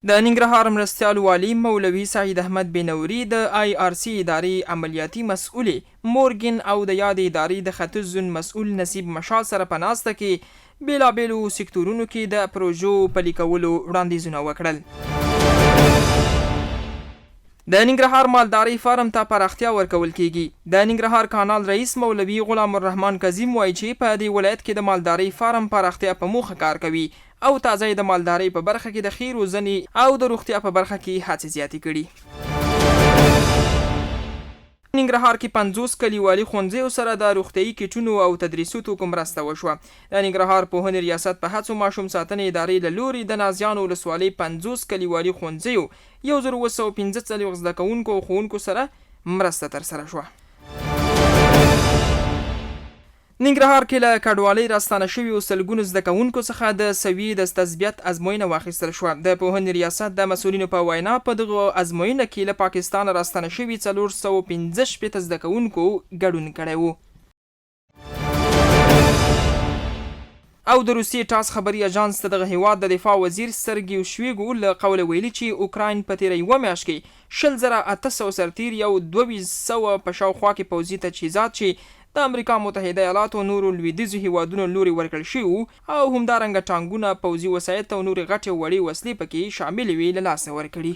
د ننګرهار مرستیال والي مولوي سعید احمد بنوري د IRC ادارې عملیاتي مسؤلې مورګن او د یادې ادارې د ختیځ زون مسؤل نصیب مشال سره په ناسته کې بیلابیلو سکتورونو کې د پروژو پلي کولو وړاندیزونه وکړل. د ننګرهار مالدارۍ فارم ته پراختیا ورکول کیږي. د ننګرهار کانال رئیس مولوي غلام الرحمن کظیم وایي چې په دې ولایت کې د مالدارۍ فارم پراختیا په موخه کار کوي او تازه د مالدارۍ په برخه کې د خیر روزنې او د روغتیا په برخه کې هڅې زیاتې کړي. ننګرهار کې 50 کلیوالي ښوونځیو سره د روغتیايي کیټونو او تدریسي توکو مرسته وشوه. د ننګرهار پوهنې ریاست په هڅو ماشوم ساتنې ادارې له لوري د نازیانو ولسوالۍ 50 کلیوالي ښوونځیو 1945 زده کوونکو او ښوونکو سره مرسته ترسره شوه. ننګرهار کې له کډوالۍ راستانه شویو سلګونو زده کوونکو څخه د سویې د تثبیت ازموینه واخیستل شوه. د پوهنې ریاست د مسؤلینو په وینا په دغه ازموینه کې له پاکستان راستانه شوي 415 زده کوونکو ګډون کړی و. او د روسیې ټاس خبري اژانس ته دغه هیواد د دفاع وزیر سرګیو شویګو له قوله ویلي چې اوکراین په تیره یوه میاشت کې 20,800 سرتیر یو 2200 په شاوخوا کې پوځي تجهیزات چې د امریکا متحده ایالاتو نورو لویدیځو هیوادونو لوري ورکړل شوي او همدارنګه ټانګونه، پوځي وسایط او نورې غټې وړې وسلې پکې شاملې وي له لاسه ورکړي.